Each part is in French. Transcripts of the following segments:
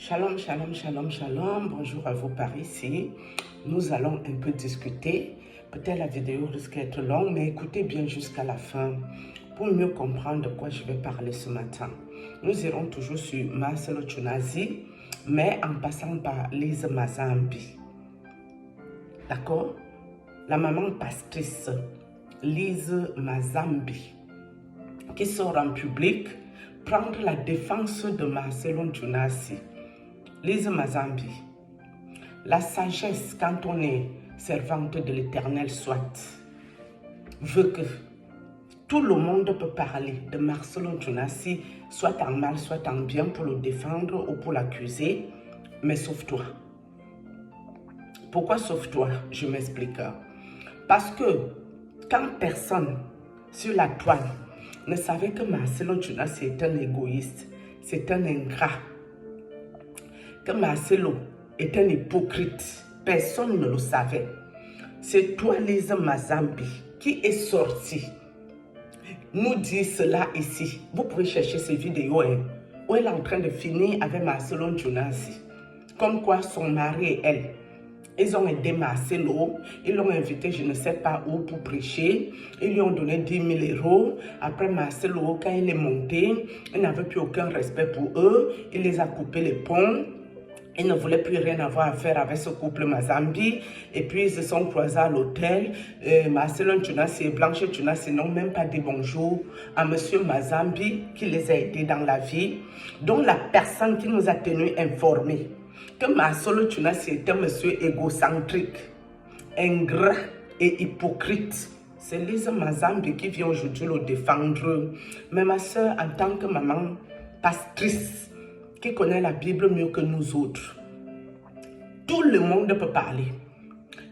Shalom, shalom, shalom, shalom. Bonjour à vous par ici. Nous allons un peu discuter. Peut-être la vidéo risque d'être longue, mais écoutez bien jusqu'à la fin pour mieux comprendre de quoi je vais parler ce matin. Nous irons toujours sur Marcelo Chunazi, mais en passant par Lise Mazambi. D'accord? La maman pastrice, Lise Mazambi, qui sort en public prendre la défense de Marcelo Chunazi. Lise Mazambi, la sagesse quand on est servante de l'Éternel soit, veut que tout le monde peut parler de Marcelo Chunazi, soit en mal, soit en bien, pour le défendre ou pour l'accuser, mais sauf toi. Pourquoi sauf toi? Je m'explique. Parce que quand personne sur la toile ne savait que Marcelo Chunazi est un égoïste, c'est un ingrat, que Marcelo est un hypocrite, personne ne le savait. C'est toi, Lise Mazambi, qui est sorti nous dit cela ici. Vous pouvez chercher ces vidéos où elle est en train de finir avec Marcelo Chunazi. Comme quoi son mari et elle, ils ont aidé Marcelo, ils l'ont invité je ne sais pas où pour prêcher, ils lui ont donné 10 000 euros. Après Marcelo, quand il est monté, il n'avait plus aucun respect pour eux, il les a coupé les ponts. Ils ne voulaient plus rien avoir à faire avec ce couple Mazambi. Et puis, ils se sont croisés à l'hôtel. Marcelo Chunazi et Blanche Chunazi n'ont même pas dit bonjour à monsieur Mazambi qui les a aidés dans la vie. Donc, la personne qui nous a tenus informés que Marcelo Chunazi est un monsieur égocentrique, ingrat et hypocrite, c'est Lise Mazambi qui vient aujourd'hui le défendre. Mais ma soeur, en tant que maman pastrice, qui connaît la Bible mieux que nous autres, tout le monde peut parler.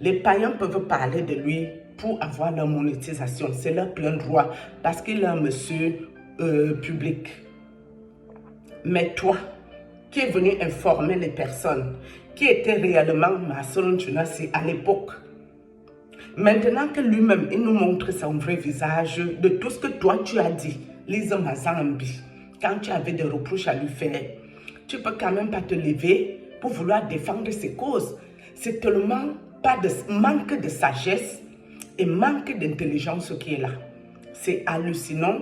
Les païens peuvent parler de lui pour avoir leur monétisation. C'est leur plein droit parce qu'il est un monsieur public. Mais toi, qui est venu informer les personnes qui étaient réellement Marcelo Chunazi à l'époque, maintenant que lui-même, il nous montre son vrai visage de tout ce que toi tu as dit, Lise Mazambi, quand tu avais des reproches à lui faire, tu peux quand même pas te lever pour vouloir défendre ses causes. C'est tellement pas de manque de sagesse et manque d'intelligence qui est là. C'est hallucinant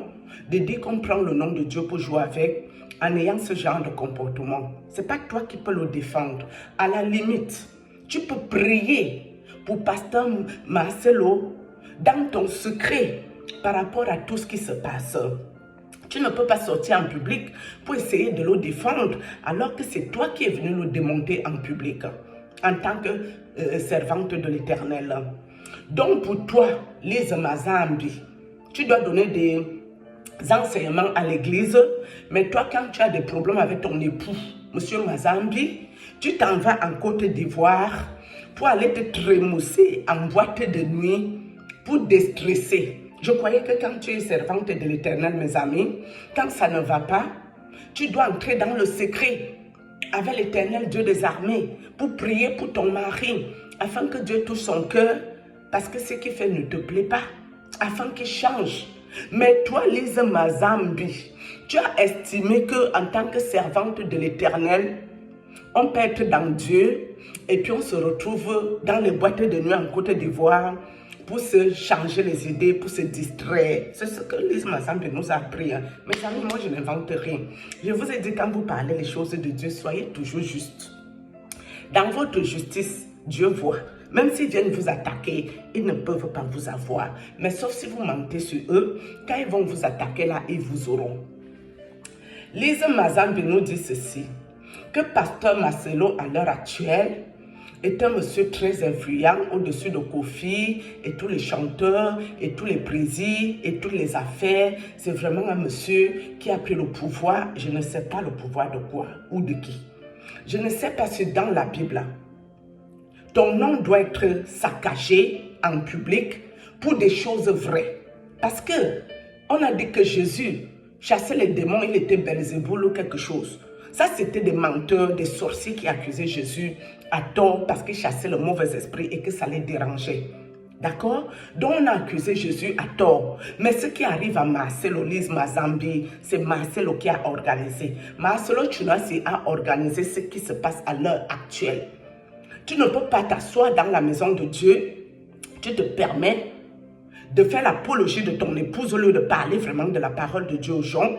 de dire qu'on prend le nom de Dieu pour jouer avec en ayant ce genre de comportement. C'est pas toi qui peux le défendre. À la limite, tu peux prier pour pasteur Marcelo dans ton secret par rapport à tout ce qui se passe. Tu ne peux pas sortir en public pour essayer de le défendre alors que c'est toi qui es venu le démonter en public en tant que servante de l'Éternel. Donc pour toi, Lise Mazambi, tu dois donner des enseignements à l'église, mais toi quand tu as des problèmes avec ton époux, monsieur Mazambi, tu t'en vas en Côte d'Ivoire pour aller te trémousser en boîte de nuit pour déstresser. Je croyais que quand tu es servante de l'Éternel, mes amis, quand ça ne va pas, tu dois entrer dans le secret avec l'Éternel Dieu des armées pour prier pour ton mari, afin que Dieu touche son cœur, parce que ce qu'il fait ne te plaît pas, afin qu'il change. Mais toi, Lise Mazambi, tu as estimé qu'en tant que servante de l'Éternel, on peut être dans Dieu et puis on se retrouve dans les boîtes de nuit en Côte d'Ivoire pour se changer les idées, pour se distraire. C'est ce que Lise Mazambi nous a appris. Mes amis, moi je n'invente rien. Je vous ai dit, quand vous parlez les choses de Dieu, soyez toujours juste. Dans votre justice, Dieu voit. Même s'ils viennent vous attaquer, ils ne peuvent pas vous avoir. Mais sauf si vous mentez sur eux, quand ils vont vous attaquer là, ils vous auront. Lise Mazambi nous dit ceci, que pasteur Marcelo à l'heure actuelle est un monsieur très influent au-dessus de Kofi et tous les chanteurs et tous les présidents et toutes les affaires. C'est vraiment un monsieur qui a pris le pouvoir. Je ne sais pas le pouvoir de quoi ou de qui. Je ne sais pas si dans la Bible, ton nom doit être saccagé en public pour des choses vraies. Parce que on a dit que Jésus chassait les démons, il était Belzéboul ou quelque chose. Ça, c'était des menteurs, des sorciers qui accusaient Jésus à tort parce qu'il chassait le mauvais esprit et que ça les dérangeait. D'accord? Donc on a accusé Jésus à tort. Mais ce qui arrive à Marcelo, Lise Mazambi, c'est Marcelo qui a organisé. Marcelo Tchounassi a organisé ce qui se passe à l'heure actuelle. Tu ne peux pas t'asseoir dans la maison de Dieu. Tu te permets de faire l'apologie de ton épouse au lieu de parler vraiment de la parole de Dieu aux gens.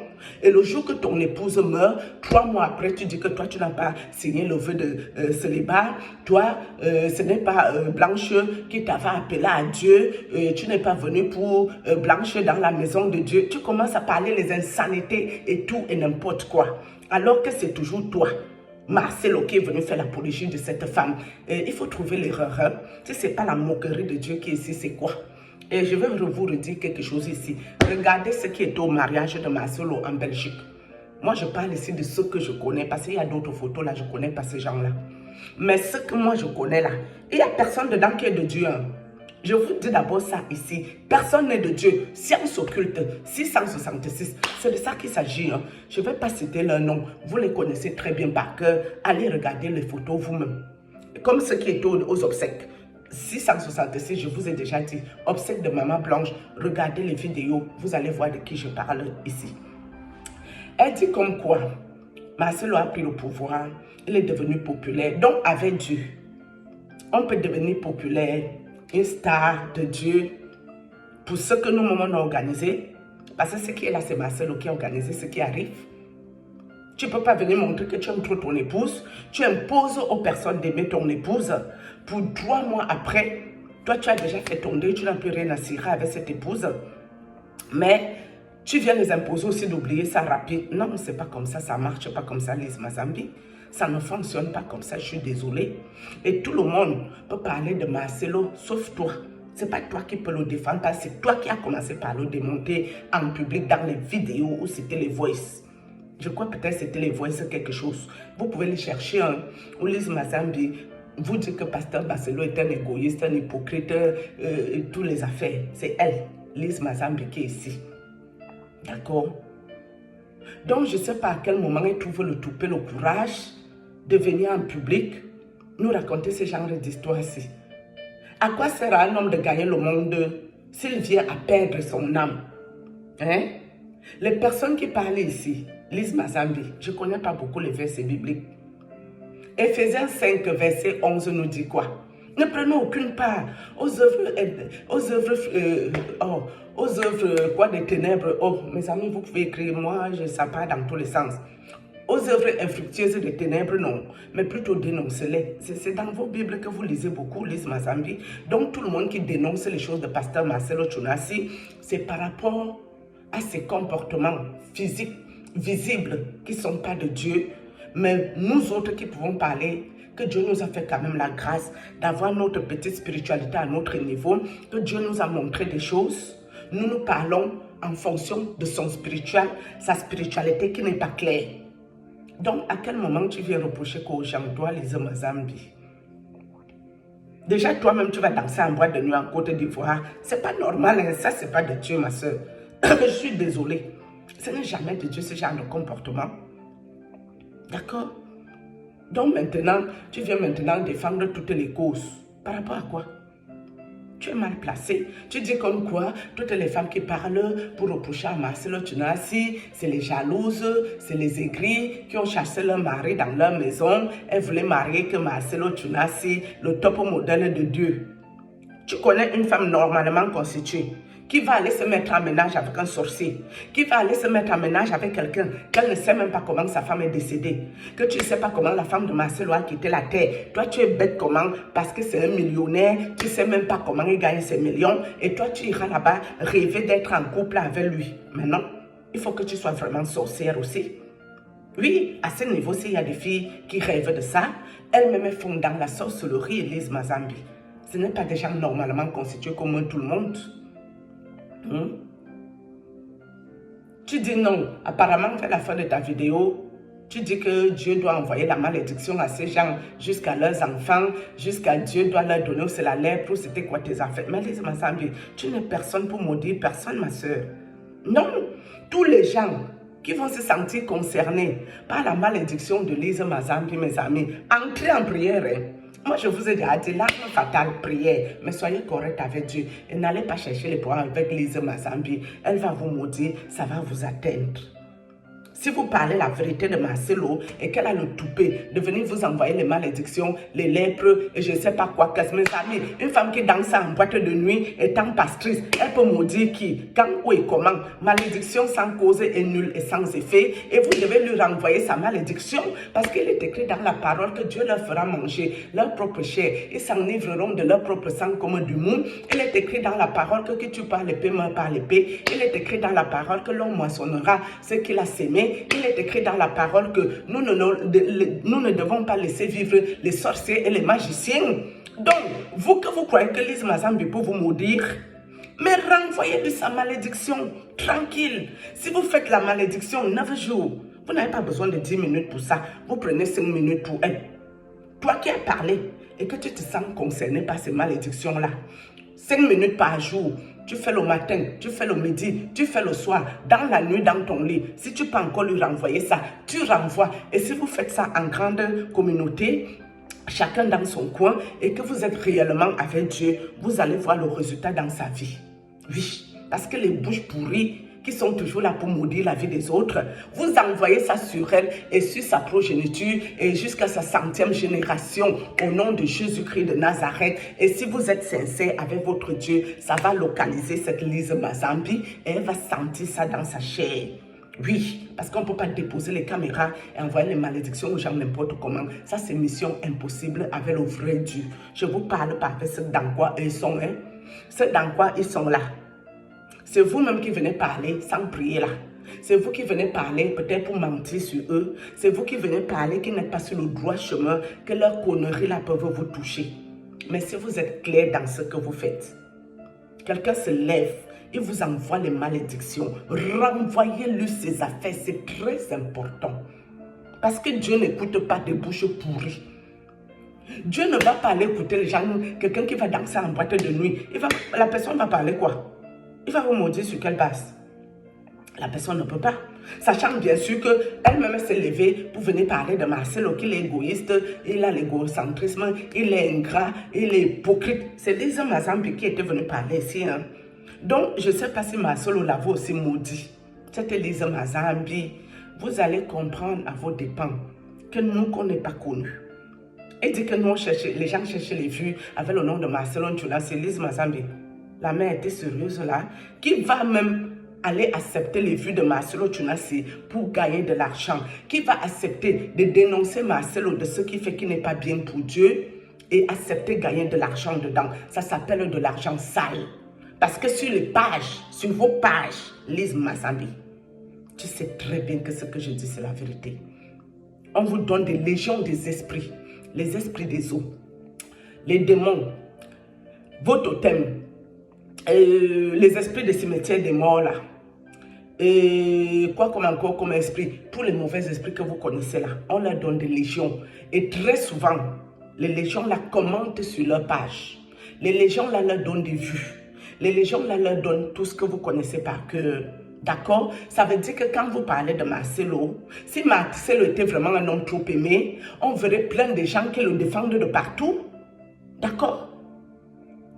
Et le jour que ton épouse meurt, 3 mois après, tu dis que toi, tu n'as pas signé le vœu de célibat. Toi, ce n'est pas Blanche qui t'avait appelé à Dieu. Tu n'es pas venu pour Blanche dans la maison de Dieu. Tu commences à parler les insanités et tout et n'importe quoi. Alors que c'est toujours toi, Marcelo, qui est venu faire l'apologie de cette femme. Il faut trouver l'erreur. Hein? Si ce n'est pas la moquerie de Dieu qui est ici, c'est quoi? Et je vais vous redire quelque chose ici. Regardez ce qui est au mariage de Marcelo en Belgique. Moi, je parle ici de ce que je connais, parce qu'il y a d'autres photos là, je ne connais pas ces gens-là. Mais ce que moi, je connais là, il n'y a personne dedans qui est de Dieu. Hein. Je vous dis d'abord ça ici. Personne n'est de Dieu. Science occulte, 666. C'est de ça qu'il s'agit. Hein. Je ne vais pas citer leur nom. Vous les connaissez très bien par cœur. Allez regarder les photos vous-même. Comme ce qui est aux obsèques. 666, je vous ai déjà dit, obsèques de Maman Blanche, regardez les vidéos, vous allez voir de qui je parle ici. Elle dit comme quoi, Marcelo a pris le pouvoir, il est devenu populaire. Donc avec Dieu, on peut devenir populaire, une star de Dieu, pour ce que nous on a organisé, parce que ce qui est là, c'est Marcelo qui a organisé ce qui arrive. Tu ne peux pas venir montrer que tu aimes trop ton épouse. Tu imposes aux personnes d'aimer ton épouse. Pour 3 mois après, toi, tu as déjà fait ton deuil. Tu n'as plus rien à cirer avec cette épouse. Mais tu viens les imposer aussi d'oublier ça rapide. Non, ce n'est pas comme ça. Ça ne marche pas comme ça, Lise Mazambi. Ça ne fonctionne pas comme ça. Je suis désolée. Et tout le monde peut parler de Marcelo, sauf toi. Ce n'est pas toi qui peux le défendre. C'est toi qui as commencé par le démonter en public dans les vidéos où c'était les voices. Je crois peut-être que c'était les voices quelque chose. Vous pouvez les chercher. Hein. Ou Lise Mazambi vous dit que Pasteur Marcelo est un égoïste, un hypocrite, et toutes les affaires. C'est elle, Lise Mazambi, qui est ici. D'accord? Donc, je ne sais pas à quel moment elle trouve le toupet, le courage de venir en public nous raconter ce genre d'histoire-ci. À quoi sert à un homme de gagner le monde s'il vient à perdre son âme? Hein? Les personnes qui parlent ici, Lise Mazambi, je ne connais pas beaucoup les versets bibliques. Éphésiens 5, verset 11 nous dit quoi? Ne prenons aucune part aux œuvres quoi, des ténèbres. Oh, mes amis, vous pouvez écrire, moi, je ne sais pas dans tous les sens. Aux œuvres infructueuses des ténèbres, non, mais plutôt dénoncez-les. C'est dans vos Bibles que vous lisez beaucoup, Lise Mazambi. Donc, tout le monde qui dénonce les choses de Pasteur Marcelo Tchounassi, c'est par rapport à ses comportements physiques, visibles, qui ne sont pas de Dieu. Mais nous autres qui pouvons parler, que Dieu nous a fait quand même la grâce d'avoir notre petite spiritualité à notre niveau, que Dieu nous a montré des choses. Nous nous parlons en fonction de son spirituel, sa spiritualité qui n'est pas claire. Donc, à quel moment tu viens reprocher qu'aux gens, toi, Lise Mazambi? Déjà, toi-même, tu vas danser en boîte de nuit en Côte d'Ivoire. C'est pas normal, hein? Ça, c'est pas de Dieu, ma soeur. Je suis désolée. Ce n'est jamais de Dieu, ce genre de comportement. D'accord? Donc maintenant, tu viens maintenant défendre toutes les causes. Par rapport à quoi? Tu es mal placé. Tu dis comme quoi, toutes les femmes qui parlent pour reprocher à Marcelo Tchounassi, c'est les jalouses, c'est les aigris qui ont chassé leur mari dans leur maison. Elles voulaient marier que Marcelo Tchounassi, le top modèle de Dieu. Tu connais une femme normalement constituée qui va aller se mettre en ménage avec un sorcier, qui va aller se mettre en ménage avec quelqu'un qu'elle ne sait même pas comment sa femme est décédée, que tu ne sais pas comment la femme de Marcelo a quitté la terre. Toi, tu es bête comment? Parce que c'est un millionnaire, tu ne sais même pas comment il gagne ses millions, et toi, tu iras là-bas rêver d'être en couple avec lui. Mais non, il faut que tu sois vraiment sorcière aussi. Oui, à ce niveau-ci, il y a des filles qui rêvent de ça. Elles-mêmes font dans la sorcellerie et Lise Mazambi. Ce n'est pas des gens normalement constitués comme tout le monde. Tu dis non, apparemment vers la fin de ta vidéo, tu dis que Dieu doit envoyer la malédiction à ces gens jusqu'à leurs enfants, jusqu'à Dieu doit leur donner aussi la lèpre, c'était quoi tes affaires? Mais Lise Mazambi, tu n'es personne pour maudire personne, ma soeur. Non, tous les gens qui vont se sentir concernés par la malédiction de Lise Mazambi, mes amis, entrez en prière. Hein. Moi, je vous ai déjà dit, l'arme fatale, prière. Mais soyez correct avec Dieu. Et n'allez pas chercher les problèmes avec Lise Mazambi. Elle va vous maudire, ça va vous atteindre. Si vous parlez la vérité de Marcelo et qu'elle a le toupet de venir vous envoyer les malédictions, les lèpres et je ne sais pas quoi, mes amis, une femme qui danse en boîte de nuit étant pastrice, elle peut maudire qui, quand, où et comment. Malédiction sans cause est nulle et sans effet et vous devez lui renvoyer sa malédiction parce qu'il est écrit dans la parole que Dieu leur fera manger leur propre chair. Ils s'enivreront de leur propre sang comme du mou. Il est écrit dans la parole que qui tue par l'épée meurt par l'épée. Il est écrit dans la parole que l'homme moissonnera ce qu'il a sémé. Il est écrit dans la parole que nous ne devons pas laisser vivre les sorciers et les magiciens. Donc, vous que vous croyez que Lise Mazambi peut vous maudire, mais renvoyez-lui sa malédiction, tranquille. Si vous faites la malédiction 9 jours, vous n'avez pas besoin de 10 minutes pour ça. Vous prenez 5 minutes pour elle. Toi qui as parlé et que tu te sens concerné par ces malédictions-là, 5 minutes par jour, tu fais le matin, tu fais le midi, tu fais le soir, dans la nuit, dans ton lit. Si tu peux encore lui renvoyer ça, tu renvoies. Et si vous faites ça en grande communauté, chacun dans son coin, et que vous êtes réellement avec Dieu, vous allez voir le résultat dans sa vie. Oui, parce que les bouches pourries qui sont toujours là pour maudire la vie des autres, vous envoyez ça sur elle et sur sa progéniture et jusqu'à sa 100e génération au nom de Jésus-Christ de Nazareth. Et si vous êtes sincère avec votre Dieu, ça va localiser cette Lise Mazambi et elle va sentir ça dans sa chair. Oui, parce qu'on ne peut pas déposer les caméras et envoyer les malédictions aux gens n'importe comment. Ça, c'est mission impossible avec le vrai Dieu. Je ne vous parle pas avec ceux dans quoi ils sont. Hein? Ceux dans quoi ils sont là. C'est vous-même qui venez parler sans prier là. C'est vous qui venez parler peut-être pour mentir sur eux. C'est vous qui venez parler qui n'êtes pas sur le droit chemin, que leurs conneries là peuvent vous toucher. Mais si vous êtes clair dans ce que vous faites, quelqu'un se lève, il vous envoie les malédictions. Renvoyez-lui ses affaires, c'est très important. Parce que Dieu n'écoute pas des bouches pourries. Dieu ne va pas aller écouter les gens, quelqu'un qui va danser en boîte de nuit. La personne va parler quoi? Il va vous maudire sur quelle base? La personne ne peut pas. Sachant bien sûr qu'elle-même s'est levée pour venir parler de Marcelo, qu'il est égoïste, il a l'égocentrisme, il est ingrat, il est hypocrite. C'est Lise Mazambi qui était venue parler ici. Hein. Donc, je ne sais pas si Marcelo l'avait aussi maudit. C'était Lise Mazambi. Vous allez comprendre à vos dépens que nous, qu'on n'est pas connus. Et dit que nous, les gens cherchaient les vues avec le nom de Marcelo Njula, c'est Lise Mazambi. La mère était sérieuse là, qui va même aller accepter les vues de Marcelo Tunasi pour gagner de l'argent, qui va accepter de dénoncer Marcelo de ce qui fait qu'il n'est pas bien pour Dieu et accepter de gagner de l'argent dedans. Ça s'appelle de l'argent sale. Parce que sur les pages, sur vos pages, Lise Mazambi, tu sais très bien que ce que je dis c'est la vérité. On vous donne des légions des esprits, les esprits des eaux, les démons, vos totems, les esprits des cimetières des morts là. Et quoi comme encore comme esprit, tous les mauvais esprits que vous connaissez là, on leur donne des légions. Et très souvent, les légions là commentent sur leur page. Les légions là leur donnent des vues. Les légions là leur donnent tout ce que vous connaissez par cœur. D'accord? Ça veut dire que quand vous parlez de Marcelo, si Marcelo était vraiment un homme trop aimé, on verrait plein de gens qui le défendent de partout. D'accord?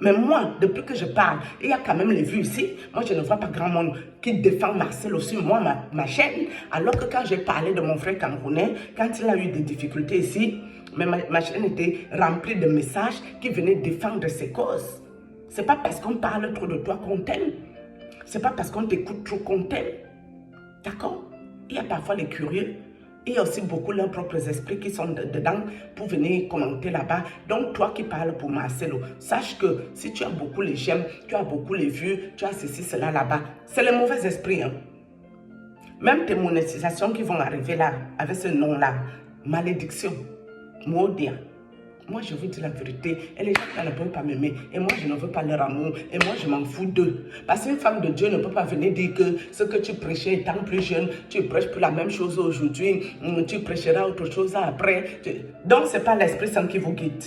Mais moi, depuis que je parle, il y a quand même les vues ici. Moi, je ne vois pas grand monde qui défend Marcelo sur moi, ma chaîne. Alors que quand j'ai parlé de mon frère camerounais, quand il a eu des difficultés ici, mais ma chaîne était remplie de messages qui venaient défendre ses causes. Ce n'est pas parce qu'on parle trop de toi qu'on t'aime. Ce n'est pas parce qu'on t'écoute trop qu'on t'aime. D'accord? Il y a parfois les curieux. Il y a aussi beaucoup leurs propres esprits qui sont dedans pour venir commenter là-bas. Donc, toi qui parles pour Marcelo, sache que si tu as beaucoup les j'aime, tu as beaucoup les vues, tu as ceci, cela là-bas, c'est les mauvais esprits. Hein. Même tes monétisations qui vont arriver là, avec ce nom-là, malédiction, maudit. Moi, je vous dis la vérité. Et les gens ne peuvent pas m'aimer. Et moi, je ne veux pas leur amour. Et moi, je m'en fous d'eux. Parce qu'une femme de Dieu ne peut pas venir dire que ce que tu prêchais étant plus jeune, tu prêches pour la même chose aujourd'hui. Tu prêcheras autre chose après. Donc, ce n'est pas l'Esprit Saint qui vous guide.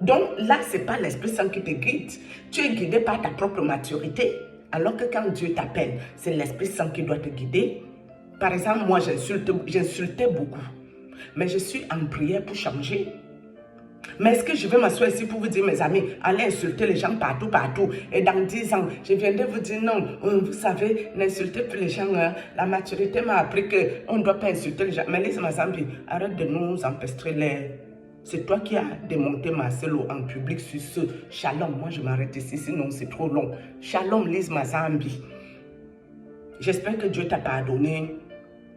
Donc, là, ce n'est pas l'Esprit Saint qui te guide. Tu es guidé par ta propre maturité. Alors que quand Dieu t'appelle, c'est l'Esprit Saint qui doit te guider. Par exemple, moi, j'insultais beaucoup. mais je suis en prière pour changer. Mais est-ce que je vais m'asseoir ici pour vous dire, mes amis, allez insulter les gens partout, partout. Et dans 10 ans, je viendrai vous dire, non, vous savez, n'insultez plus les gens. La maturité m'a appris qu'on ne doit pas insulter les gens. Mais Lise Mazambi, arrête de nous empestrer l'air. C'est toi qui as démonté Marcelo en public sur ce. Shalom, moi je m'arrête ici, sinon c'est trop long. Shalom, Lise Mazambi. J'espère que Dieu t'a pardonné,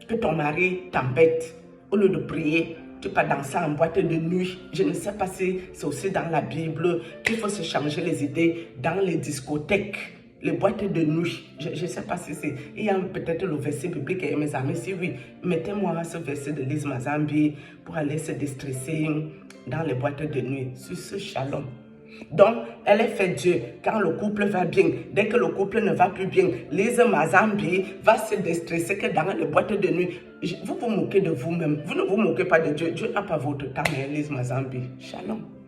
que ton mari t'embête. Au lieu de prier, tu peux danser en boîte de nuit. Je ne sais pas si c'est aussi dans la Bible qu'il faut se changer les idées dans les discothèques, les boîtes de nuit. Je ne sais pas si c'est... Il y a peut-être le verset biblique, et mes amis, si oui, mettez-moi ce verset de Lise Mazambi pour aller se déstresser dans les boîtes de nuit. Sur ce shalom. Donc, elle est fait Dieu quand le couple va bien. Dès que le couple ne va plus bien, Lise Mazambi va se déstresser que dans les boîtes de nuit. Vous vous moquez de vous-même. Vous ne vous moquez pas de Dieu. Dieu n'a pas votre temps, mais Lise Mazambi. Shalom.